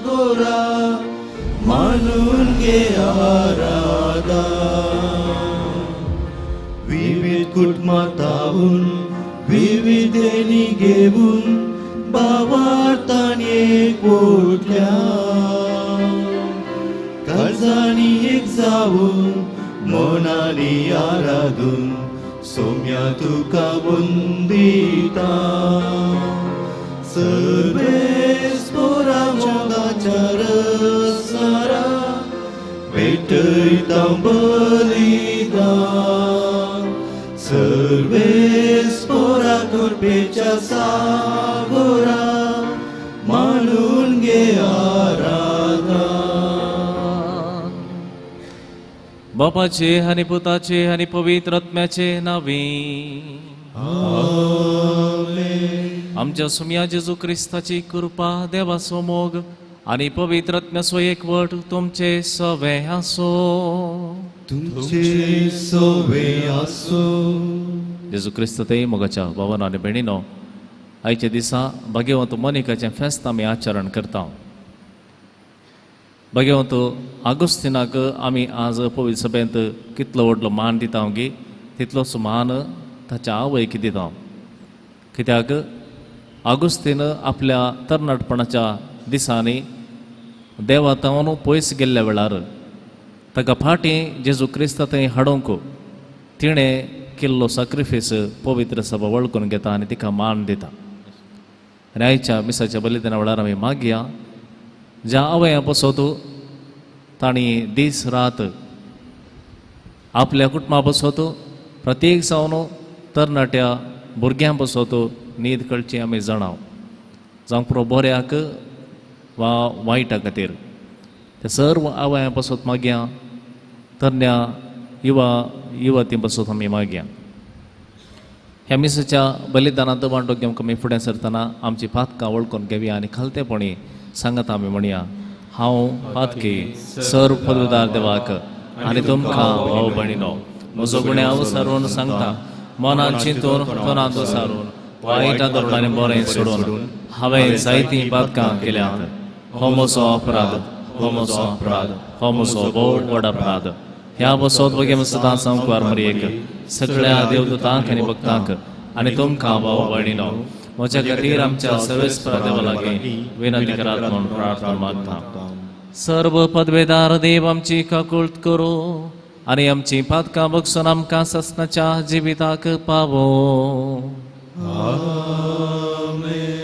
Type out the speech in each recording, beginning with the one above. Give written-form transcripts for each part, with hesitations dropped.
गोरा मानून घे आराधना. विविध कुटुंबातावून विविधेनी घेऊन भावार्थान एक ओढल्या. काळजांनी एक जाऊन मनानी आराधून सोम्या तुका वंदिता. सर्वेस्परा मोगाच्या रसारा भेटयता बलिदान. सर्वेस्परा कृपेच्या सागोरा मानून घे आराधना. बापाचे आणि पुताचे आणि पवित्र आत्म्याचे नावे. आमच्या सुम्या जेजू ख्रिस्ताची कृपा, देवाचो मोग आणि पवित्र आत्म्याचो एकवट तुमचे सवे आसो. तुमचे सवे आसो. जेजू क्रिस्त ते मोगाच्या भावांनो आनी भयणीनो, आयच्या दिसा भगवंत मोनिकाचें फेस्त आमी आचरण करता. भगवंत आगोस्तिनाक आमी आज पवित्र सभेंत कितलो व्हडलो मान दिता गे, तितलोच मान ताच्या आवयक दिता. कित्याक आगोस्तीन आपल्या तरणाटपणाच्या दिसांनी देवातावन पयस गेल्ल्या वेळार ताका फाटीं जेजू क्रिस्त थंय हाडूंक तिणें केल्लो सॅक्रिफायस पवित्र सभा वळखून घेता आनी तिका मान दिता. आनी आयच्या मिसाच्या बलिदाना वेळार आमी मागया, ज्या आवया बसत तांणी दीस रात आपल्या कुटुंबा बसत प्रत्येक जावन तरणाट्या भुरग्यां बसत न्हीद कळची आमी जाणाव. जावं पुरो बऱ्याक वा वायटा खातीर ते सर्व आवया बसत मागया. तरण्या युवती बसत आमी मागया. ह्या मिसाच्या बलिदानांत वांटो घेवंक आमी फुडें सरतना आमची पातकां वळखून घेवया आनी खालतेपणी सांगत आमी म्हणया, हांव पातकी सर्व पदवीदार देवाक आनी तुमकां भाव भयणीनो म्हजो गुन्यांव सारून सांगता. मनान चिंतून तोंडांत सारून वायटा धोरणांनी बरें सोडून हांवें जायतीं पातकां केल्यात. हो म्हजो अपराध, हो म्हजो अपराध, हो म्हजो व्हड अपराध. ह्या बसत बगे सदांच संकवार मरयेक सगळ्या देवदूतांक आनी भक्तांक आनी तुमकां भाव भयणीनो म्हज्या खातीर आमच्या सर्वेस्परा देवा लागीं विनंती करात म्हूण प्रार्थना मागता. सर्व पदवेदार देव आमची काकूळट करो आनी आमची पातकां बगसून आमकां ससनाच्या जिविताक पावो. आमेन.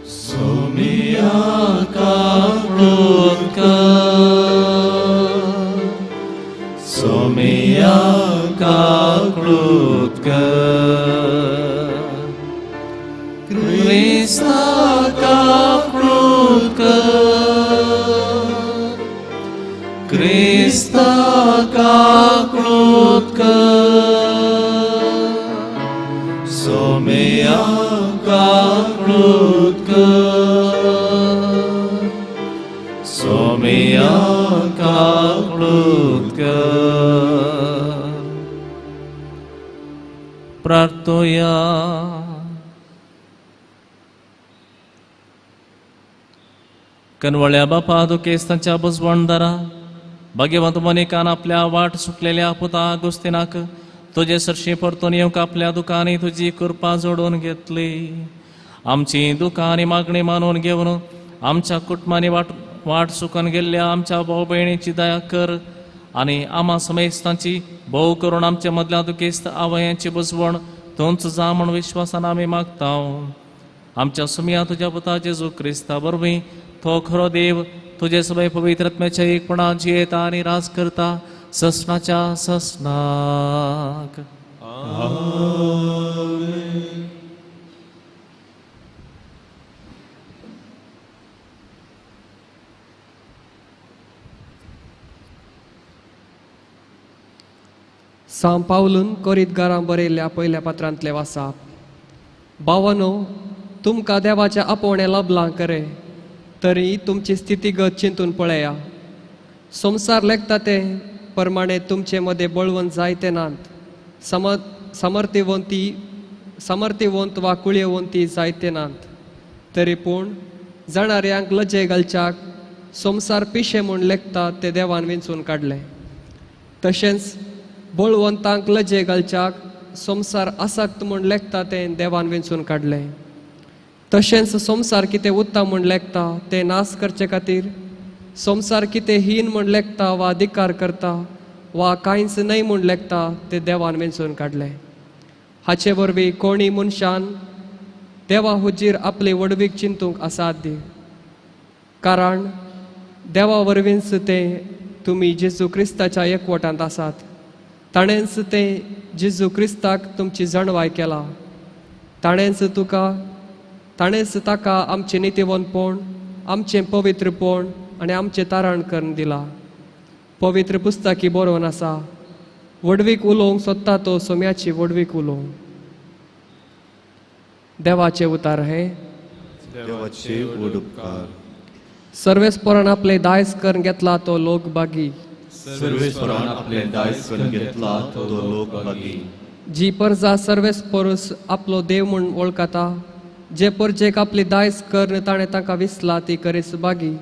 सोमिया काकूळट कर, सोमिया काकूळट कर. क्रिस्ता काकूळट कर, क्रिस्ता काकूळट कर. सोमिया काकूळट कर, सोमिया काकूळट कर. प्रार्थोया. कनवळ्या बापा दुखेस्तांच्या बुजवणदारा भगवंत मोनिकान आपल्या वाट सुटलेल्या पुता आगोस्तिनाक तुझे सरशी परतून येवंक आपल्या दुकानी तुझी कृपा जोडून घेतली. आमची दुकां आनी मागणी मानून घेवन आमच्या कुटुंबांनी वाट सुकून गेल्ल्या आमच्या भाऊ भयणीची दया कर आनी आम्हा समेस्तांची भोव करून आमच्या मदल्या दुखेस्त आवयांची बुजवण तोंच जा म्हण विश्वासान आमी मागता. आमच्या सुमिया तुझ्या पुता जेजू क्रिस्ता बरवीं तो खरो देव तुझे सगळे पवित्र आत्म्याच्या एकपणान जियेता आनी राज करता ससनाच्या ससनाक. सांत पावलून कोरिंथकारांक बरयल्ल्या पयल्या पत्रांतले वाचप. भावांनो, तुमकां देवाच्या आपोवणे लबलां करे तरी तुमची स्थितीगत चिंतून पळया. संसार लेखता ते प्रमाणे तुमचे मध्ये बळवंत जायते नात समर्थिवंत वा कुळयेवंती जायते नात तरी पूण जाणाऱ्यांक लजे घालच्याक संसार पिशे म्हूण लेखता ते देवान विंचून काडले तशेंच बळवंतांक लजे घालच्याक संसार आसक्त म्हूण लेखता ते देवान विंचून काडले तशेंच संसार कितें उत्तम म्हूण लेखता ते नाश करचे खातीर संसार कितें हीन म्हूण लेखता वा धिक्कार करता वा कांयच न्हय म्हूण लेखता ते देवान वेंचून काडले हाचे वरवीं कोणी मनशान देवा हुजीर आपली वडवीक चिंतूंक असाध्य कारण देवा वरवींच ते तुमी जेजू क्रिस्ताच्या एकवटांत आसात ताणेंच ते जेजू क्रिस्ताक तुमची जणवाय केला ताणेंच ताका आमचें नितीवंतपण आमचें पवित्रपण आनी आमचें तारण करून दिला पवित्र पुस्तकी बरोवन आसा वडवीक उलोवंक सोदता तो सोम्याची वडवीक उलोवंक देवाचे उतार हे देवाचे उडुपकार सर्वेस्परान आपले दायज करून घेतला तो लोक बागी सर्वेस्परान आपले दायज करून घेतला तो लोक बागी जी परजा सर्वेस्परूस आपलो देव म्हूण वळखता जे परजेक आपली दायज करून ताणें तांकां विसला ती करीस बागी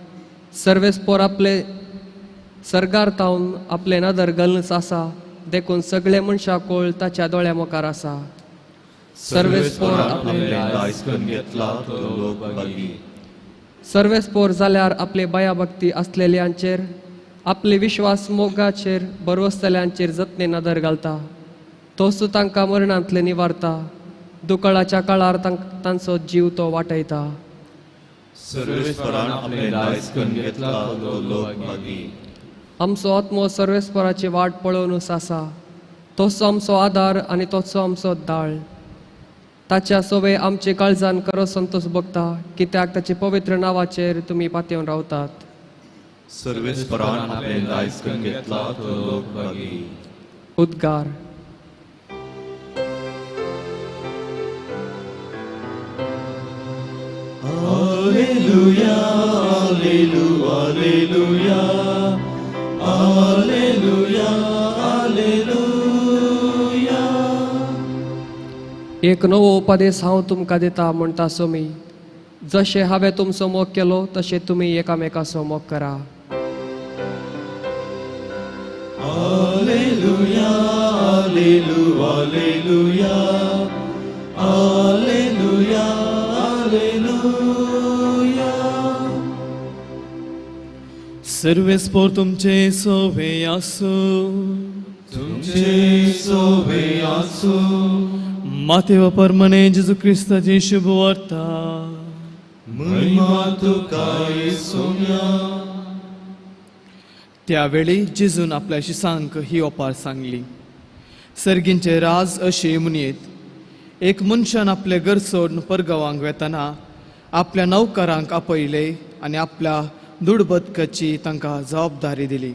सर्वेस्पोर आपले सरगार तावन आपले नदर घालूनच आसा देखून सगळे मनशां कोळ ताच्या दोळ्या मुखार आसा सर्वेस्पोर आपले दायज करून घेतला तो लोक बागी सर्वेस्पोर जाल्यार आपली भयाभक्ती असलेल्यांचेर आपले विश्वास मोगाचेर बरवसतल्यांचेर जतने नदर घालता तोच तांकां मरणांतले निवारता दुकाळाच्या काळार तांचो जीव तो वाटयता सर्वेस्परान आपले दायज करून घेतला तो लोक बागी आमचो आत्मो सर्वेस्पराची वाट पळोवनूच आसा तोच आमचो आदार आनी तोचो आमचो दाळ ताच्या सोवे आमचे काळजान करो संतोष भोगता कित्याक ताचे पवित्र नांवाचेर तुमी पातयेवन रावतात सर्वेस्परान आपले दायज करून घेतला तो लोक बागी उद्गार Alleluia, Alleluia, Alleluia, Alleluia. एक नवो उपदेश हांव तुमकां दिता म्हणटा सोमी जशें हांवें तुमचो मोग केलो तशें तुमी एकामेकाचो मोग करा Alleluia, Alleluia, Alleluia, Alleluia, Alleluia. सर्वेस्पोर तुमचे सोवे आसू तुमचे सोवे आसू मातेव परमने जेजू क्रिस्ताची शुभ वार्ता महिमा तुका येसुया. त्यावेळी जेजून आपल्या शिसांक ही ओपार सांगली सर्गींचे राज अशे म्हणयेत एक मनशान आपले घर सोडून परगांवांक वेतना आपल्या नौकरांक आपयले आनी आपल्या दुडबदकाची तांकां जबाबदारी दिली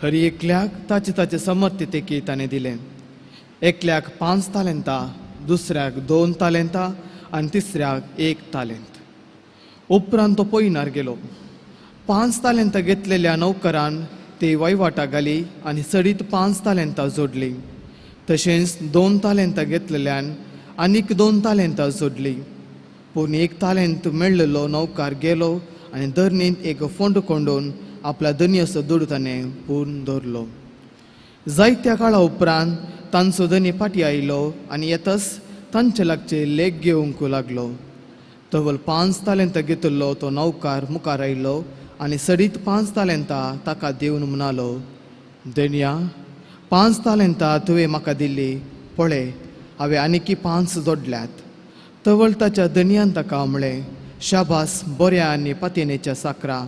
हर एकल्याक ताचे समर्थतेकी ताणें दिलें एकल्याक 5 तालेंतां दुसऱ्याक 2 तालेंतां आनी तिसऱ्याक 1 तालेंत उपरांत तो पयनार गेलो 5 तालेंतां घेतलेल्या नौकरान ती वयवाटा घाली आनी सडीत 5 तालेंतां जोडली तशेंच 2 तालेंतां घेतलेल्यान आनीक 2 तालेंतां जोडली पूण 1 तालेंत मेळ्ळेलो नौकार गेलो आनी धरणींत एक फोंड कोंडून आपल्या धन्यसो दूड ताणें पूर्ण दवरलो जायत्या काळा उपरांत तांचो धनी फाटी आयलो आनी येतच तांचे लागचे लेख घेवंक लागलो तवल 5 तालेंतां घेतिल्लो तो नौकार मुखार आयलो आनी सडीत 5 तालेंतां ताका दिवन म्हणालो धन्या 5 तालेंतां तुवें म्हाका दिल्ली पळय हांवें आनीक 5 जोडल्यात तवळ ताच्या धनयान ताका म्हळें शाबास बऱ्या आनी पातयेनेच्या साकरा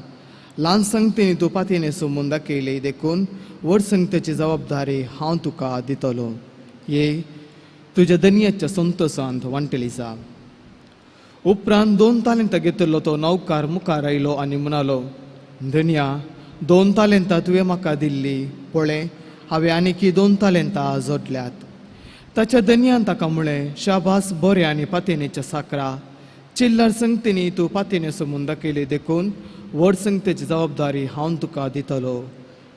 ल्हान संगतीन तूं पातयेने सोमून दाखयली देखून व्हड संगतेची जबाबदारी हांव तुका दितलो ये तुज्या धनयाच्या संतोशांत वांटली जा उपरांत 2 तालेंतां घेतिल्लो तो नौकार मुखार आयलो आनी म्हणालो धन्या 2 तालेंतां तुवें म्हाका दिल्ली पळय हांवें आनीक 2 तालेंतां जोडल्यात ताच्या धनयान ताका म्हळें शाबास बऱ्या आनी पातयेनेच्या साकरा चिल्लर संगतीनी तूं पातयेने सोमून दाखयली देखून व्हड संख्येची जबाबदारी हांव तुका दितलो.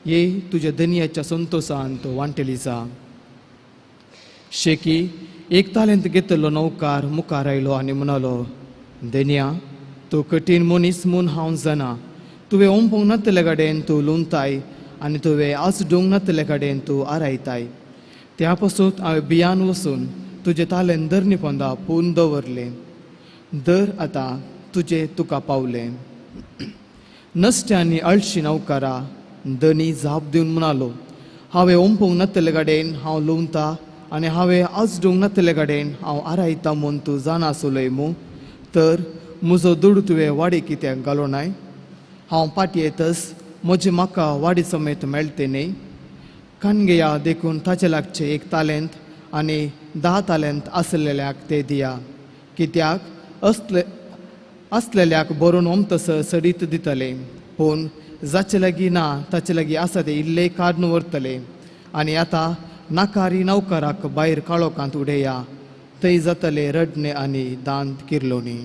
ये तुज्या दुनियाच्या संतोषान तूं वांटेली जा. शेकी 1 तालंत घेतलो नौकार मुखार आयलो आनी म्हणलो, देनिया तूं कठीण मनीस म्हूण हांव जाणा. तुवें ओंपूंक नातले कडेन तूं लुंवताय आनी तुवें आसडूंक नातले कडेन तूं आरायताय. त्या पासून हांवें बियान वचून तुजें तालें धरणी पोंदा पूर्ण दवरलें. दर आतां तुजें तुका पावलें. नश्ट आनी अळशी नौकारा धनी जाप दिवन म्हणालो, हांवें ओंपूंक नातले कडेन हांव लुंवता आनी हांवें आसडूंक नातले कडेन हांव आरायता म्हूण तूं जाणा आसलोय मू. तर म्हजो दूड तुवें वाडी कित्याक घालो नाय? हांव पाटी येतस म्हजे म्हाका वाडी समेत मेळटे न्ही. कानगेया देखून ताचे लागचे 1 तालंत आनी 10 तालंत आसलेल्याक ते दिया. कित्याक असलेल्याक बरोवन ओमतस सडीत दितले, पूण जाचे लागीं ना ताचे लागीं आसा ते इल्ले काडून व्हरतले. आनी आतां नाकारी नौकाराक भायर काळोखांत उडया. थंय जातले रडणे आनी दांत किर्लोणी.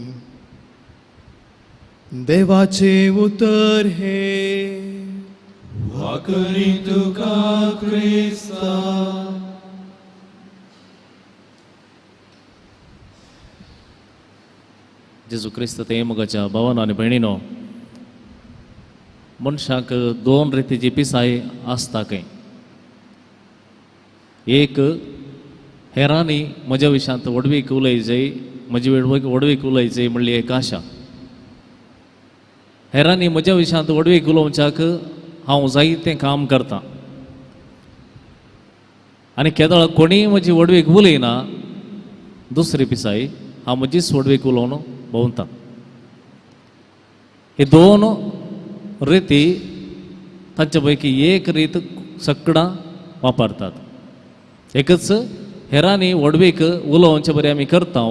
देवाचे उतर हे वाकरी तुका क्रिस्ता. जेजू क्रिस्त ते मगाच्या भावानो आनी भयणीनो, मनशाक 2 रितीची पिसाय आसता खंय. एक हेरांनी म्हज्या विशयांत वडवीक उलयचें, म्हजी वडवीक उलयचें म्हणली एक आशा. हेरांनी म्हज्या विशयांत वडवीक उलोवच्याक हांव जायतें काम करतां आनी केदळ कोणीय म्हजी वडवीक उलयना. दुसरी पिसाय हांव म्हजीच वडवीक उलोवन भोंवतां. हे 2 रिती तांचे पैकी एक रीत सगळां वापरतात. एकच हेरांनी वडवीक उलोवचे बरें आमी करता,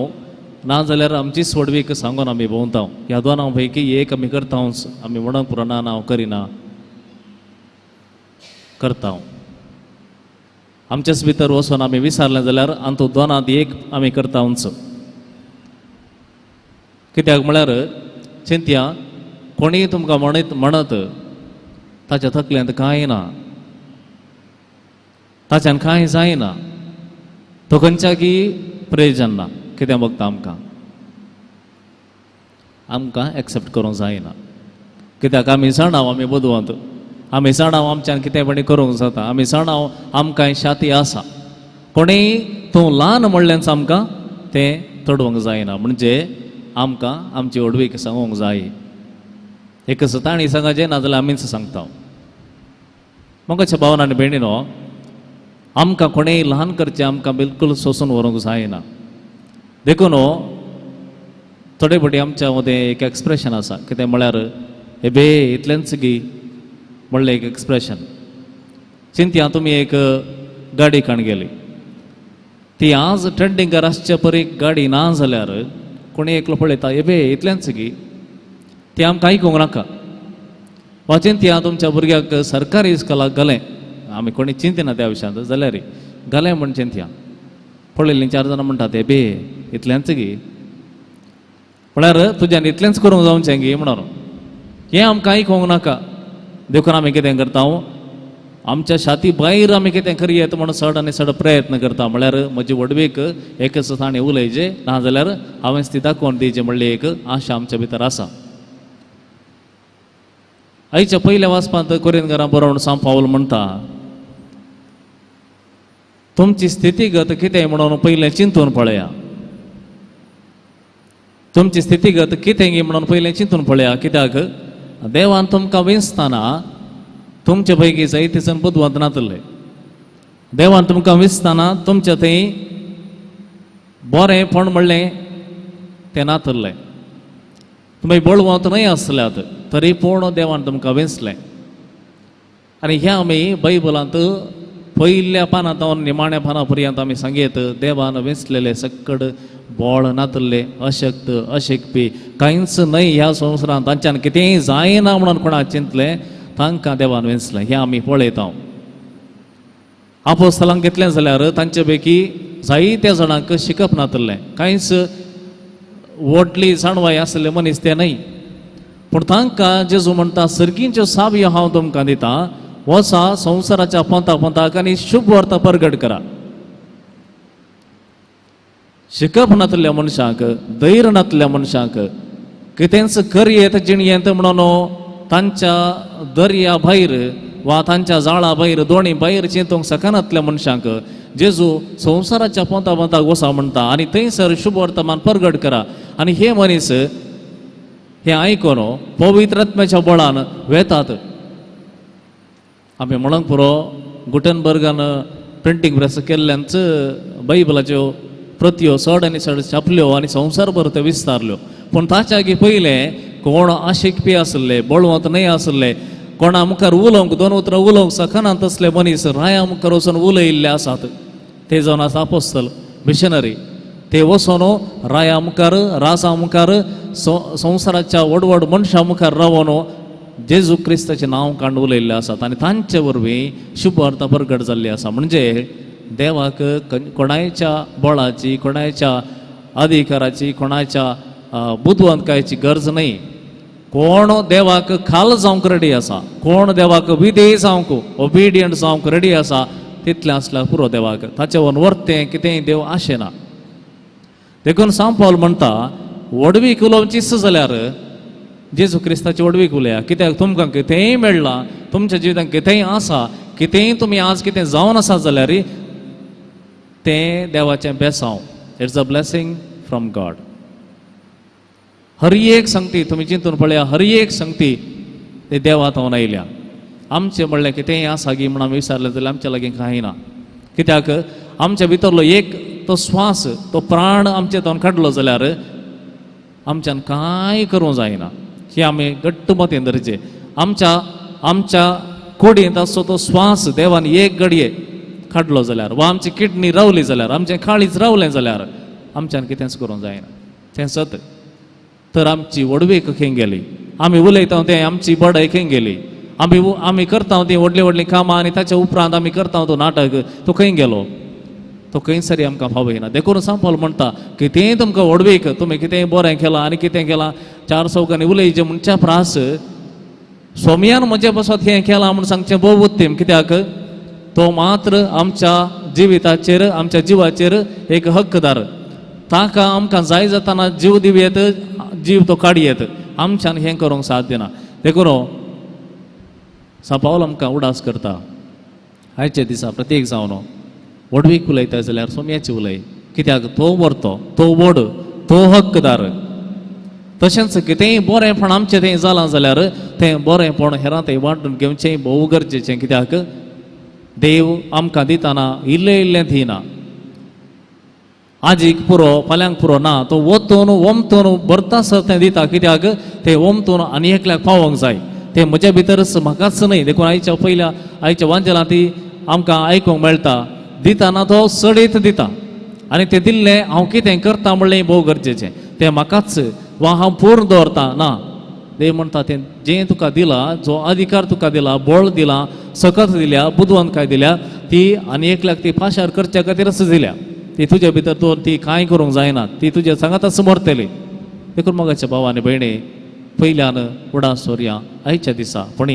नाजाल्यार आमचीच वडवीक सांगून आमी भोंवता. ह्या 2 पैकी एक आमी करताच. आमी म्हणून पुराना हांव करिना, करता. आमचेच भितर वचून आमी विचारलें जाल्यार आमचो 2 एक आमी करताच. कित्याक म्हळ्यार चिंत्या, कोणीय तुमकां म्हणत ताच्या तकलेंत कांय ना, ताच्यान कांय जायना, तो खंयच्याकी प्रयोजन ना. कित्याक बघता आमकां एक्सेप्ट करूंक जायना. कित्याक आमी जाणाव आमी बुदवंत, आमी जाणाव आमच्यान कितें पण करूंक जाता, आमी जाणाव आमकां शाती आसा. कोणेय तूं ल्हान म्हणलेंच आमकां तें तडवंक जायना. म्हणजे आमकां आमची वडवीक सांगूंक जाय. एकच ताणी सांगचें, नाजाल्यार आमीच सांगता. मगाच्या भावान आनी भयणीनो, आमकां कोणेय ल्हान करचें आमकां बिलकुल सोसून व्हरूंक जायना. देखून थोडे फावटी आमच्या मदें एक एक्सप्रेशन आसा, कितें म्हळ्यार हे बे इतलेंच गी म्हणलें एक एक्सप्रेशन. चिंत्या तुमी एक गाडी काण गेली, ती आज ट्रेंडिंगार आसचे परी गाडी ना जाल्यार कोणी एकलो पळयता, हे बे इतलेंच गी, ती आमकां आयकूंक नाका. वा चिंत्या तुमच्या भुरग्याक सरकारी इस्कॉलाक घालें, आमी कोणी चिंतिना त्या विशयांत, जाल्यार घालें म्हण चिंत्या. पळयलीं 4 जाणां म्हणटात, हे बे इतलेंच गी, म्हळ्यार तुज्यान इतलेंच करूंक जावचें गी म्हणून. हें आमकां आयकूंक नाका. देखून आमी कितें करता, आमच्या छाती भायर आमी कितें करयेत म्हणून चड आनी चड प्रयत्न करता. म्हळ्यार म्हजे वडवीक एकच ताणें उलयचें, नाजाल्यार हांवेंच ती दाखोवन दिवचें म्हणली एक आशा आमच्या भितर आसा. आयच्या पयल्या वाचपांत कोरिंथकारां बरोवन सांग पावल म्हणटा, तुमची स्थितीगत कितें म्हणून पयलें चिंतून पळया. तुमची स्थितीगत कितें गी म्हणून पयलें चिंतून पळया. कित्याक देवान तुमकां वेंचताना तुमचे पैकी जायते जण बुदवंत नातले. देवान तुमकां वेंचताना तुमच्या थंय बरेंपण म्हणलें तें नातलें. तुमी बळवंत न्हय आसल्यात तरी पूण देवान तुमकां वेंचलें. आनी हें आमी बायबलांत पयल्या पानांत निमाण्या पानां पर्यंत आमी सांगेत, देवान वेंचलेले सकड बोळ नातले, अशक्त, अशिकपी कांयच न्हय ह्या संवसारांत, तांच्यान कितेंय जायना म्हणून कोणाक चिंतलें तांकां देवान वेंचलें. हें आमी पळयता. आपोस्तलांक घेतलें जाल्यार तांचे पैकी जायत्या जाणांक शिकप नातलें, कांयच व्हडली जाणवाय आसले मनीस ते न्हय. पूण तांकां जेजू म्हणटा सर्गींच्यो साबयो हांव तुमकां दितां, वचा संवसाराच्या पंथाक आनी शुभ वार्ता परगट करा. शिकप नातल्या मनशाक, धैर्य नातल्या मनशाक, कितेंच करयेत जिणयेंत म्हणून तांच्या दर्या भायर वा तांच्या जाळा भायर दोणी भायर चिंतूंक सकानातल्या मनशांक जेजू संवसाराच्या पंथाक वसा म्हणटा आनी थंयसर शुभ वर्तमान परगट करा. आनी हे मनीस हे आयकून पवित्र आत्म्याच्या बळान वेतात. आमी म्हणूंक पुरो गुटनबर्गान प्रिंटींग प्रेस केल्ल्यांच बायबलाच्यो प्रत्यो चड आनी चड छापल्यो आनी संवसारभर त्यो विस्तारल्यो. पूण ताच्या पयलें कोण आशिकपी आसले, बळवंत न्हय आसले, कोणा मुखार उलोवंक दोन उतरां उलोवंक सखानांत असले मनीस राया मुखार वचून उलयिल्ले आसात. ते जावन आसा अपोस्तल, मिशनरी. ते वचून राया मुखार, राजा मुखार, संवसाराच्या व्हड व्हड मनशां मुखार रावून जेजू क्रिस्ताचें नांव काडून उलयल्ले आसात आनी तांचे वरवीं शुभ वार्ता परगट जाल्ली आसा. म्हणजे देवाक कोणायच्या बळाची, कोणायच्या अधिकाराची, कोणाच्या बुदवंतकायेची गरज न्हय. कोण देवाक खाल जावंक रेडी आसा, कोण देवाक विधेय जावंक, ओबिडियंट जावंक रेडी आसा, तितलें आसल्यार पुरो देवाक. ताचे वरून वर्तें कितेंय देव आशेना. देखून सांत पावल म्हणटा वडवीक उलोवचीच जाल्यार जेजू क्रिस्ताची वडवीक उलया. कित्याक तुमकां कितेंय मेळ्ळां, तुमच्या जिवितांत कितेंय आसा, कितेंय तुमी आज कितें जावन आसा जाल्यार तें देवाचें बेसांव. It's a blessing from God. हर एक संगती तुमी चिंतून पळया, हर एक संगती ते देवात हांव आयल्या. आमचें म्हणलें कितेंय आसा गी म्हण आमी विचारलें जाल्यार आमच्या लागीं कांय ना. कित्याक आमच्या भितरलो एक तो स्वास, तो प्राण आमचे तावन काडलो जाल्यार आमच्यान कांय करूं जायना. ही आमी घट्ट मतीन धरचें. आमच्या कुडींत आसचो तो स्वास देवान एक घडये काडलो जाल्यार, वा आमची किडनी रावली जाल्यार, आमचें काळीज रावलें जाल्यार आमच्यान कितेंच करूं जायना. तें सत. तर आमची वडवीक खंय गेली, आमी उलयता तें आमची बडाय खंय गेली, आमी करता ती व्हडलीं व्हडलीं कामां आनी ताच्या उपरांत आमी करता तो नाटक, तो खंय गेलो, तो खंयसरी आमकां फावो येना. देखून सांत पावल म्हणटा कितेंय तुमकां वडवीक तुमी कितेंय बरें केलां आनी कितें केलां, चार चौगांनी उलयचें म्हणच्या प्रास सोमयान म्हजे पासत हें केलां म्हूण सांगचें भोव उत्तम. कित्याक तो मात्र आमच्या जिविताचेर, आमच्या जिवाचेर एक हक्कदार. ताका आमकां जाय जाताना जीव दिवयेत, जीव तो काडयेत. आमच्यान हें करूंक साध्य ना. देखून सांत पावल आमकां उडास करता आयच्या दिसा प्रत्येक जावन वडवीक उलयता जाल्यार सोम्याची उलय. कित्याक तो वर्तो, तो व्हड, तो हक्कदार. तशेंच कितेंय बरेंपण आमचें थंय जालां जाल्यार तें बरेंपण हेरां थंय वांटून घेवचें भोव गरजेचें. कित्याक देव आमकां दितना इल्लें इल्लें दिना. आजीक पुरो, फाल्यांक पुरो ना, तो वतून वमतून भरतासर तें दिता. कित्याक तें वमतून आनी एकल्याक पावोंक जाय. तें म्हज्या भितरच म्हाकाच न्हय. देखून आयच्या वांजेलां ती आमकां आयकूंक मेळटा. दितना तो सडीत दिता आनी तें दिल्लें हांव कितें करता म्हणलें भोव गरजेचें. तें म्हाकाच वा हांव पूर्ण दवरता ना. देव म्हणटा तें जें तुका दिलां, जो अधिकार तुका दिला, बळ दिलां, सकत दिल्या, बुदवंतकाय दिल्या, ती आनी एकल्याक ती पाशार करच्या खातीरच दिल्या. ती तुज्या भितर दवरून ती कांय करूंक जायना. ती तुज्या सांगातच मरतली. देखून मोगाच्या भाव आनी भयणी, पयल्यान उडास दवरया आयच्या दिसा. पूण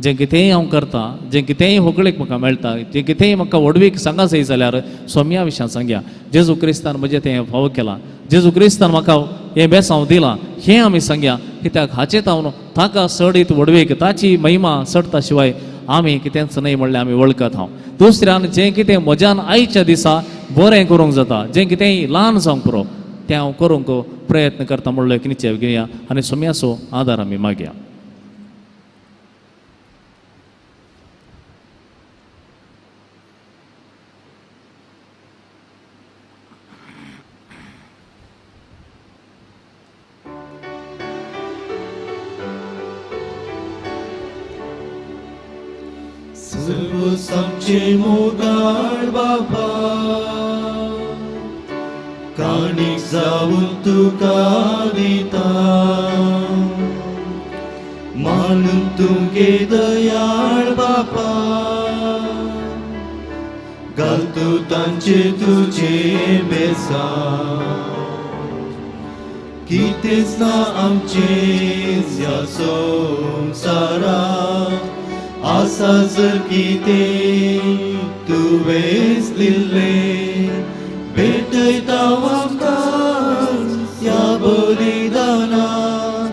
जें कितेंय हांव करता, जें कितेंय होकळीक म्हाका मेळटा, जें कितेंय म्हाका वडवीक सांगा जाय जाल्यार सोम्या विशयां सांगया. जेजू क्रिस्तान म्हजें तें फावो केलां, जेजू क्रिस्तान म्हाका हें बेसांव दिलां, हें आमी सांगया. कित्याक हाचें हांव ताका सडीत वडवीक ताची महिमा सडता शिवाय आमी कितेंच न्हय म्हणलें आमी वळखत. हांव दुसऱ्यान जें कितें म्हज्यान आयच्या दिसा बरें करूंक जाता, जें कितेंय ल्हान जावंक पुरो, तें हांव करूंक प्रयत्न करता म्हणलो एक निश्चय घेया आनी सोम्याचो आदार आमी मागया. सर्व आमचे मोगाळ बाबा, काणीक जाऊन तुका दिता, मानून तुमगे दयाळ बाबा, घालतो तांचे तुझे बेसा. कितेंच ना आमचें ह्या संवसारांत आसा जर कितें तुवेंच दिल्लें भेटयता आमकां ह्या बलिदानांत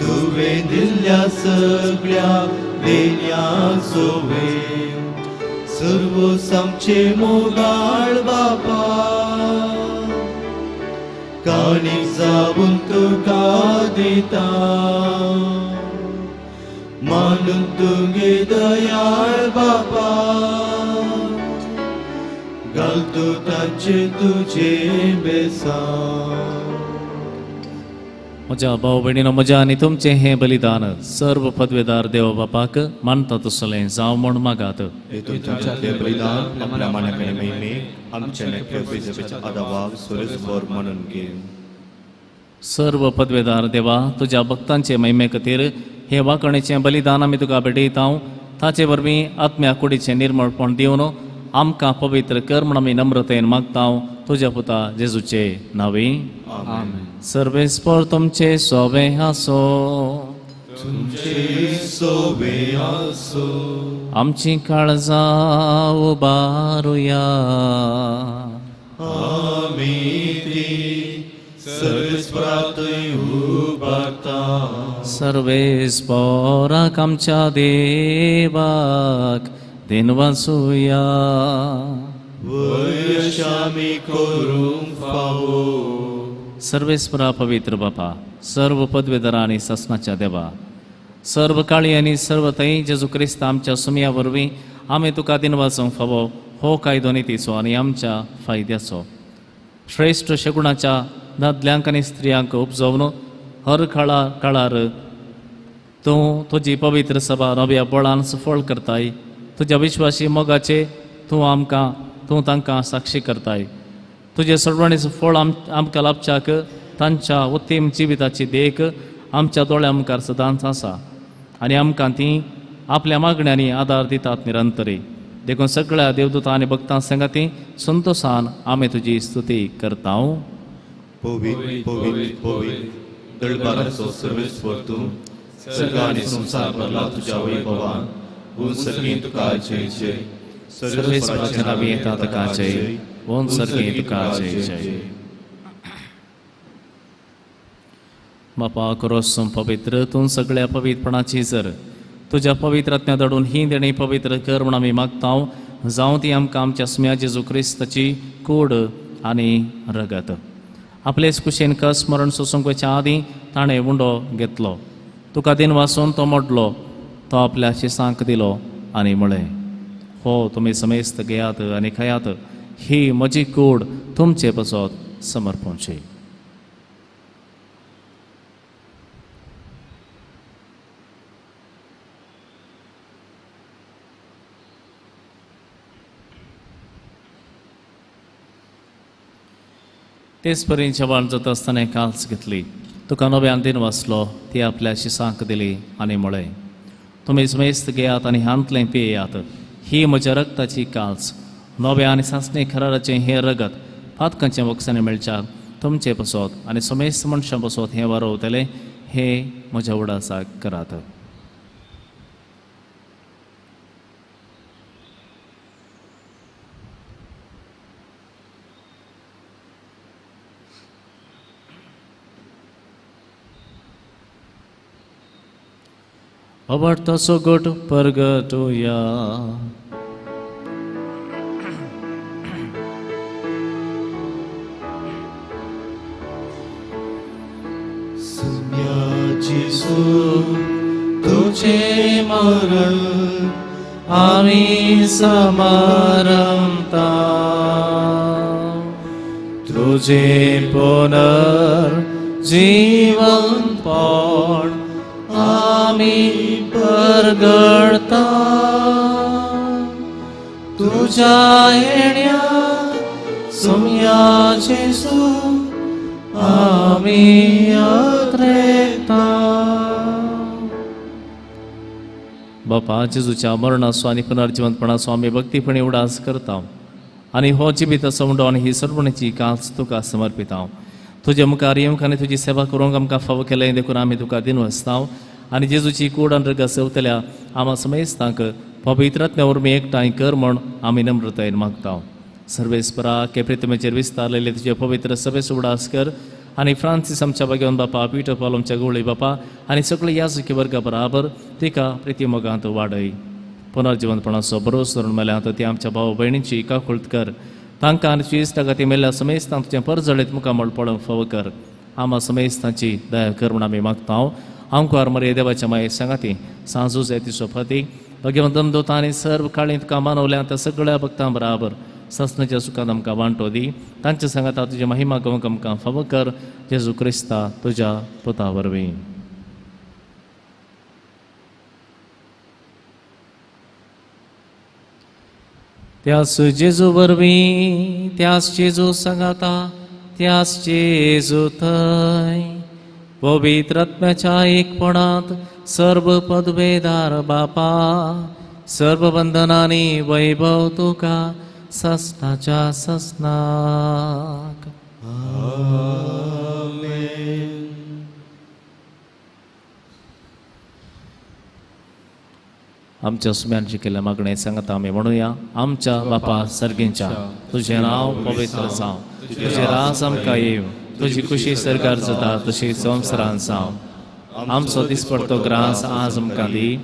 तुवें दिल्ल्या सगळ्या देण्याक सोवें सर्वोस आमचे मोगाळ बापा काणीक जावून तुका दिता मानून तुगे दयाळ बापा घाल तूं तांचे तुजे बेसां म्हज्या भाव भयणीनो म्हज्या आनी तुमचें हें बलिदान सर्व पदवेदार देव बापाक मानता तसलें जावं म्हूण मागात हेतून तुमच्यातलें बलिदान आपल्या मनाकडे महिमे आमच्या नेत्याच्या आदावाक सुरजभर म्हणून घे सर्व पदवेदार देवा तुज्या भक्तांचे महिमे खातीर हे वाकणेचें बलिदान आमी तुका भेटयता ताचे वरवीं आत्म्या कुडीचें निर्मळपण दिवन आमकां पवित्र कर म्हूण आमी नम्रतेन मागता तुज्या पुता जेजूचे नांवी सर्वेस्पर तुमचे सोवे आसो तुमचे सोवे आसो आमची काळजां उबारुया आमी ती सर्वेस्परांतय उबारता सर्वेस्पराक आमच्या देवाक दिनवासुया वयशामी करूंक फावो सर्वेस्परा पवित्र बापा सर्व पदवेदारा आनी ससनाच्या देवा सर्व काळी आनी सर्व थंय जेजू क्रिस्त आमच्या सुमया वरवीं आमी तुका दिनवासूंक फावो हो कायदो नितीचो आनी आमच्या फायद्याचो श्रेश्ठ शगुणाच्या दादल्यांक आनी स्त्रियांक उपजोवन हर काळार तूं तुजी पवित्र सभा नव्या बळान सफळ करताय तुज्या विश्वासी मोगाचे तूं तांकां साक्षी करताय तुजे सडवणीचो फळ आमकां लाभच्याक तांच्या उत्तीम जिविताची देख आमच्या दोळ्या मुखार सदांच आसा आनी आमकां ती आपल्या मागण्यांनी आदार दितात निरंतरी देखून सगळ्या देवदूतां आनी भक्तां संगाती संतोषान आमी तुजी स्तुती करता पवित्र पवित्र पवित्र दळबाराचो सर्वेस्पर तूं सर्ग आनी संसार भरला तुज्या वैभवान उन सर्गी तुका जय जय सर्वेस्पराच्या नांवी येता तुका जय ओन सर्गी तुका जय जय बापा करोसूं पवित्र तूं सगळ्या पवित्रपणाची जर तुज्या पवित्रात्म्या दडून ही देणी पवित्र कर म्हूण आमी मागता जावं ती आमकां आमच्या स्म्या जेजू क्रिस्ताची कूड आनी रगत आपलेच कुशेन कस स्मरण सोसूंक वच्या आदीं ताणें उंडो घेतलो तुका दिन वासून तो मोडलो तो आपल्या शिसांक दिलो आनी म्हळें हो तुमी समेस्त घेयात आनी खयात ही म्हजी कूड तुमचे पसत समर्पणची तेच परीन जेवण जात आसतना काल्स घेतली तुका नव्यान दिन वाचलो ती आपल्या शिसांक दिली आनी म्हळें तुमी समेस्त घेयात आनी हांतलें पियेयात ही म्हज्या रक्ताची काल्स नव्या आनी सासणे खराराचें हें रगत पातकांच्या वखसांनी मेळच्याक तुमचे पसत आनी समेस्त मनशां पसत हें वारोवतलें हे म्हज्या उडासाक करात अवडताचो गोट परगटुया जेजू तुझे मरण आमी समारंभता तुझे पुनर्जीवनपण आमी परगडता तुझ्या येण्या सुम्या जेजू आमी यात्रेता बापा जेजूच्या मरणाचो आनी पुनर्जीवनपणाचो आमी भक्तीपणी उडास करता आनी हो जिबीत सोंडो आनी ही सर्वणेची कास तुका समर्पिता तुझे मुखार येवंक आनी तुजी सेवा करूंक आमकां फावो केलें देखून आमी तुका दिनवस्तांव आनी जेजूची कूड आनी रगत सेवतल्या आमा समेस्तांक पवित्रात्म्या वरवीं एकठांय कर म्हूण आमी नम्रतायेन मागतांव. सर्वेस्परा के प्रितमेचेर विस्तारलेले तुजे पवित्र सभेस उगडास कर आनी फ्रांसीस आमच्या भगवन बापा, पीटर पॉल आमच्या गवळी बापा आनी सगळे याजकी वर्गा बराबर तिका प्रितीमोगांत वाडय. पुनर्जिवंतपणाचो भरोस धरून मेल्यांत ती आमच्या भाव भयणींची काकुळट कर. तांकां आनी तुजी इश्टां खातीर मेल्ल्या समेस्तांक तुजें परजळीत मुखामळ पळोवंक फावो कर. आमा समेस्तांची दया कर म्हूण आमी मागतांव. आमकां मरे देवाच्या माये सांगाती सांजू जाय ती सोफाती भगवंतन दोता आनी सर्व काळींत तुका मानवल्या त्या सगळ्या भक्तां बराबर ससनाच्या सुखांत आमकां वांटो दी. तांच्या सांगाता तुजी महिमा गोवंक आमकां फावो कर. जेजू क्रिस्ता तुज्या पुता वरवीं. त्यास जेजू वरवीं त्यास जेजू सांगाता त्यास जेजू थंय पवित्र आत्म्याच्या एकपणांत सर्व पदवेदार बापा सर्व बंधनांनी वैभव तुका ससनाच्या ससनाक. आमच्या सुम्यांची केल्या मागणे सांगता आमी म्हणुया. आमच्या बापा सर्गींच्या तुझें नांव पवित्र जावं, तुजें राज आमकां येव, तुजी खुशी सरकार जाता तशी संवसारांत जावं. आमचो दिसपडतो ग्रास आज आमकां दी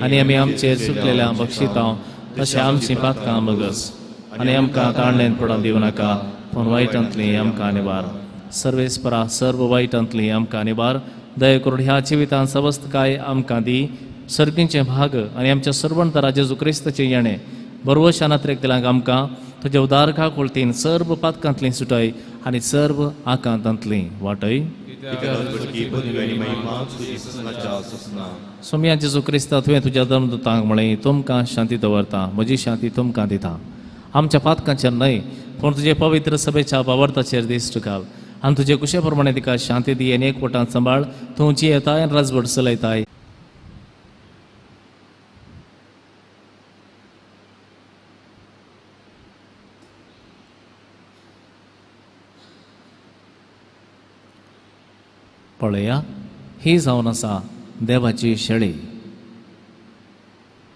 आनी आमी आमचेर चुकलेल्या बक्षितांव तशें आमची पातकां बगस आनी आमकां ताळणेन पडोवन दिवं नाका पूण वायटांतली आमकां निवार. सर्वेस्परा सर्व वायटांतली आमकां निवार. दया करून ह्या जिवितांत सवस्त काय आमकां दी. सर्गींचे भाग आनी आमच्या सर्वंतरा जेजू क्रिस्ताचे येणे बरोबर शानात्रेक दिलांक आमकां तुज्या उदारका कोळतीन सर्व पातकांतली सुटय आनी सर्व आकांतांतली वाटय. सोम्या जेजू क्रिस्ता तुवें तुज्या धर्मदूतांक म्हळें तुमकां शांती दवरता, म्हजी शांती तुमकां दिता. आमच्या पातकांचेर न्हय पूण तुजे पवित्र सभेच्या वावरताचेर दिश्ट घाल आनी तुजे कुशे प्रमाणे तिका शांती दी आनी एकवटांत सांबाळ. तूं जी येताय आनी राजवट चलयताय. पळया ही जावन आसा देवाची शेळी.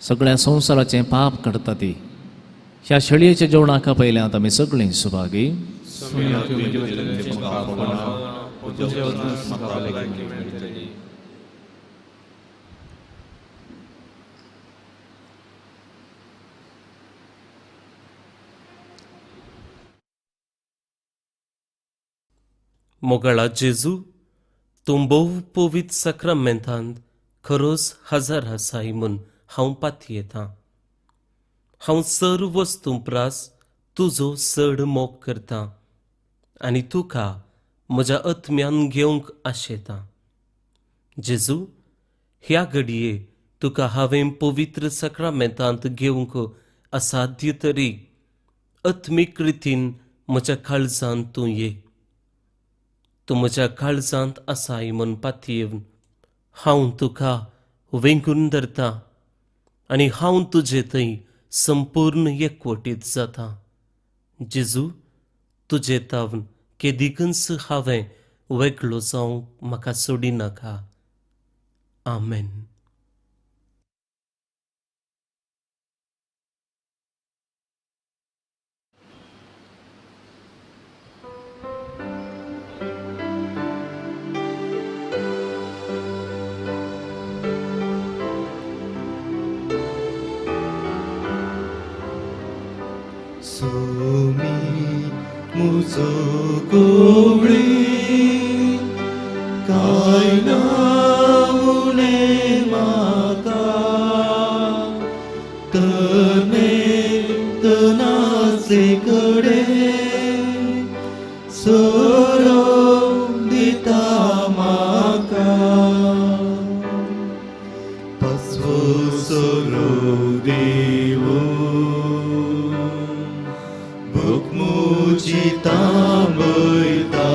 सगळ्या संवसाराचें पाप काडटा ती. ह्या शेळयेच्या जेवणाका पयल्यांत आमी सगळीं सुभागी. मोगळा जेजू तूं भोव पवित्र सक्रामेंतांत खरोच हजार आसाय म्हूण हांव पातयेतां. हांव सर्व वस्तू प्रास तुजो चड मोग करतां आनी तुका म्हज्या आत्म्यान घेवंक आशेतां. जेजू ह्या घडये तुका हांवें पवित्र सक्रामेंतांत घेवंक असाध्य तरी आत्मीक रितीन म्हज्या काळजांत तूं ये. तूं म्हज्या काळजांत आसाय म्हूण पातयेवन हांव तुका वेंगून धरतां आनी हांव तुजे थंय संपूर्ण एकवटीत जाता. जेजू तुजे तावन केदिकच हांवें वेगळो जावंक म्हाका सोडी नाका. आमेन. सोमी मुजो कोवळी काय नावणे म्हाका तने तनाचे कडे सोरो दिता म्हाका पसवो सोरो देवो तांबयता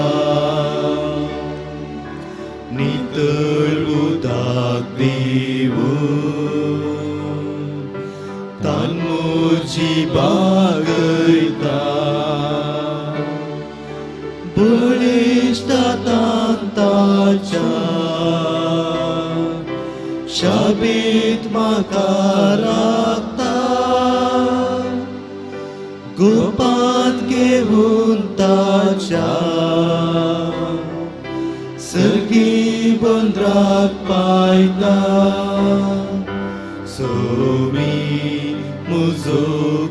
नितळ उदक दिवून तान म्हजी बागयता बळिश्ट म्हाका राखता गोपात घेऊन ताच्या सर्गी बंदराक पायता सोमी मुजो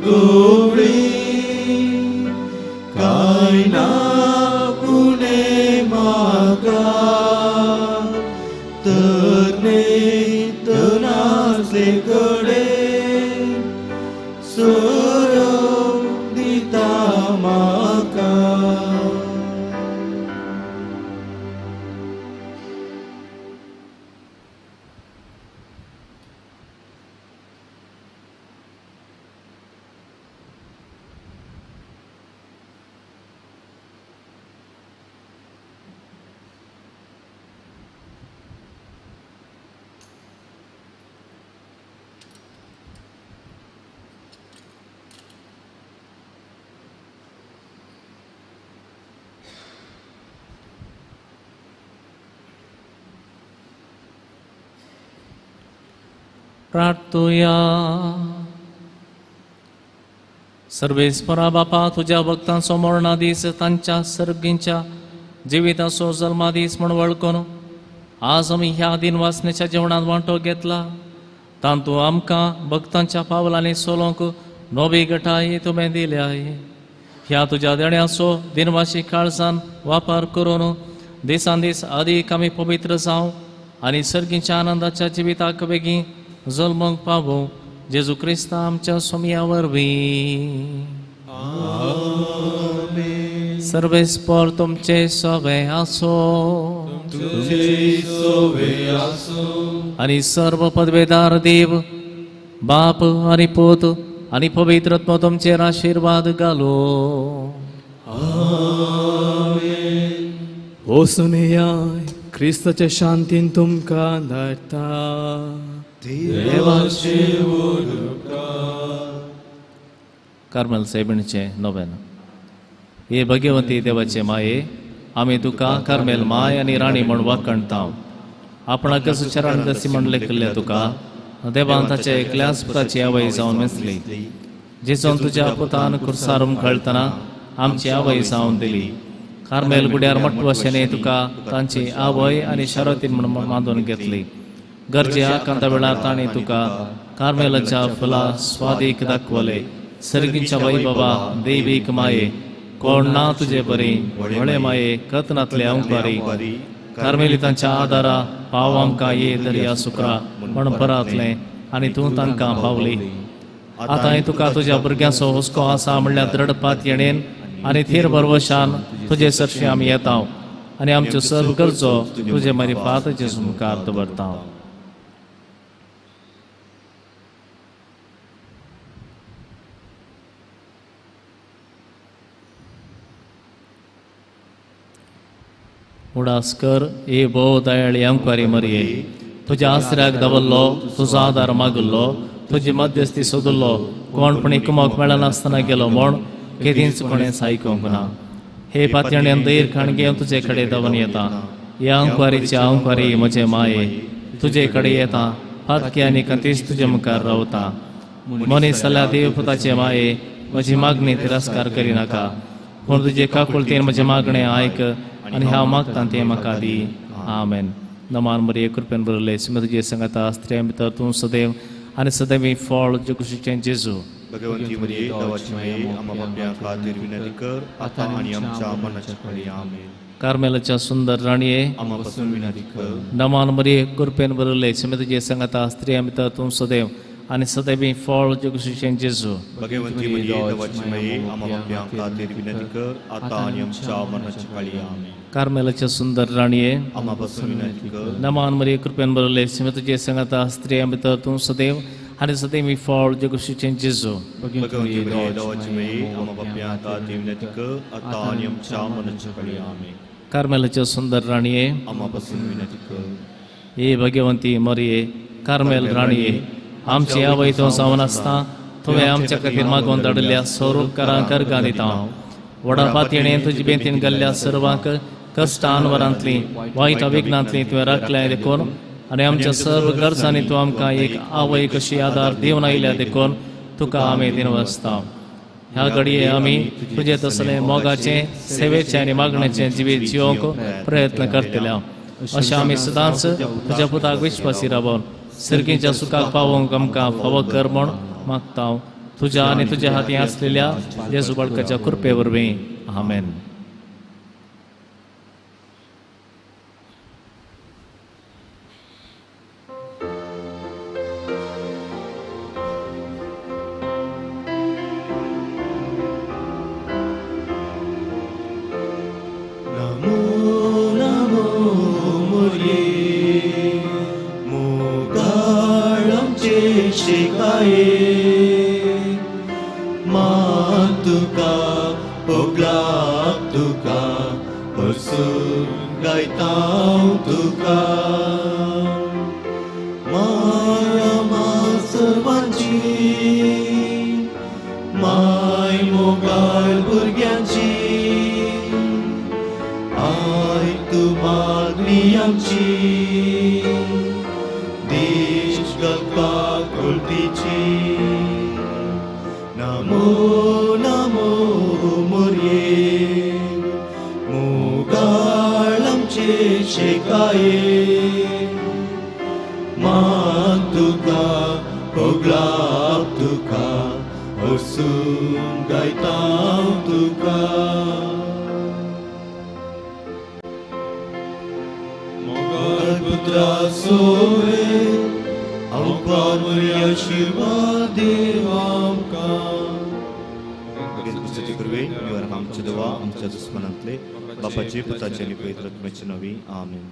गोवळी काय ना पुणे म्हाका तर नासले कडे सोरो दिता म्हाका प्रार्थूया. सर्वेस्परा बापा, तुझ्या भक्तांचो मरणा दीस तांच्या सर्गींच्या जिविताचो जल्मा दीस म्हण वळखून आज आमी ह्या दिन वासनेच्या जेवणात वांटो घेतला. तांतू आमकां भक्तांच्या पावलांनी सोलोंक नवी गटाय तुवें दिल्याय. ह्या तुज्या देण्याचो दिनवाशी काळजान वापर करून दिसान दीस अदीक आमी पवित्र जावं आनी सर्गींच्या आनंदाच्या जिविताक बेगीन जल्मोंक पावूं. जेजू क्रिस्ता आमच्या सोमया वरवीं. सर्वेस्पर तुमचे सोवे आसो आनी सर्व पदवेदार देव बाप आनी पूत आनी पवित्रत्व तुमचेर आशीर्वाद घालो. वचून येयाय, क्रिस्ताचे शांतीन तुमकां धाडटा. कार्मेल साहेबांचे नोवेन. हे भगवंती देवाचे माये, आमी तुका कार्मेल माय आनी राणी म्हण वाखणता. आपणाकच चरण दसी म्हण लेखिल्ले तुका देवान ताच्या एकल्याच पुताची आवय जावन मेजली. जेजून तुज्या पुतान कुर्सारून कळतना आमची आवय जावन दिली. कार्मेल गुड्यार मटवशेने तुका तांची आवय आनी शरतीन म्हण मांडून घेतली. गरजेच्या कांता वेळार ताणी तुका कार्मेलाच्या फुला स्वादीक दाखवले. सर्गींच्या वैभवा देवीक माये, कोण ना तुझे बरी व्हडले माये कतनातले अंपारी. कार्मेलितांच्या आदारा पाव आमकां ये दर्या सुकरा म्हण परातले आनी तूं तांकां पावली. आतां तुका तुज्या भुरग्यांचो हुस्को आसा म्हणल्यार दृढपात येणेन आनी थीर भरवशान तुजे सरशी आमी येता आनी आमच्यो सर्व गरजो तुजे मारिफात जेजू मुखार दवरता. उडास कर ए भोव दयाळी अंकारी मरिये, तुज्या आसऱ्याक दवरलो, तुजो आदार मागुल्लो, तुजी मध्यस्थी सोदुल्लो, कोणपणी कुमोक मेळनासतना गेलो म्हूण केदींच कोणेंच आयकूंक ना. हे पातयेण्यान दैर खाणगे तुजे कडेन धांवन येता. ह्या अंकारीच्या अंकारी म्हजे माये, तुजे कडेन येता. फातकी आनी कंतीस तुजे मुखार रावता. मनीस जाल्यार देवपुताचे माये, म्हजी मागणी तिरस्कार करिनाका. पूण तुजे काकुळतेन म्हजें मागणें आयक आनी हांव मागतां तें म्हाका दी. आमेन. नमान मरिये कृपेन बरयले सुमे तुजे संगता स्त्रियां भितर तूं सदैव आनी सदैवी फळ जगुशीचें जेजू. भगवंती मरिये देवाची माये, आम्हा पाप्यां खातीर विनंती कर, आतां आनी आमच्या मरणाच्या वेळी. आमेन. कार्मेलाच्या सुंदर राणये, आम्हा पासून विनंती कर. नमान मरिये कृपेन बरयले सुमे तुजे संगता स्त्रियां भितर तूं सदैव आनी सदैवी फळ जगुशीचें जेजू. भगवंती मरिये देवाची माये, आम्हा पाप्यां खातीर विनंती कर, आतां आनी आमच्या मरणाच्या वेळी. आमेन. कार्मेलाच्या सुंदर राणये, आम्हा पासून विनंती कर. नमान मरिये कृपेन बरयले सुमे तुजे संगता स्त्रियां भितर तूं सदैव आनी सदैवी फळ जगुशीचें जेजू. भगवंती मरिये देवाची माये, आम्हा पाप्यां खातीर विनंती कर, आतां आनी आमच्या मरणाच्या वेळी. आमेन. कार्मेलाच्या सुंदर राणये, आम्हा पासून विनंती कर. हे भगवंती मरिये, कार्मेल राणये, आमची आवय तो जावन आसता तुवें आमच्या खातीर मागोवन धाडिल्ल्या स्वरूपकारांक अर्गां दिता. व्हडा पातयेणेन तुजे बेंतीन गेल्ल्या सर्वांक कश्टान वरांतली वायट विघ्नांतली तुवें राखल्याय देखून आनी आमच्या सर्व गरजांनी तूं आमकां एक आवय कशी आदार दिवन आयल्या देखून तुका आमी दिनवसता. ह्या घडये आमी तुजे तसले मोगाचे सेवेचे आनी मागणेचे जिवीत जिवंक प्रयत्न करतल्या. अशें आमी सदांच तुज्या पुताक विश्वासी रावन सर्गीच्या सुखाक पावोवंक आमकां फावो कर म्हूण मागता. तुज्या आनी तुज्या हाती आसलेल्या जेजू बाळकाच्या कृपे वरवीं आमेन. Matuka, poglap tuka, porsun gaitau tuka. Maya masarvanci, mai mogal burgyanci, ai tu magni amci, dish galpa kultici. Namo Namo Murye Mugalam che shekaye Matuka Poglap tuka Orsum gaitau tuka Mogal putra sove Aukar Maria Shirvad Devamka. पुस्तकाची कृपे निवार आमच्या देवा आमच्या दुश्मनांतले बापाचे पुताचे आणि पवित्र आत्म्याचे नावे आमेन.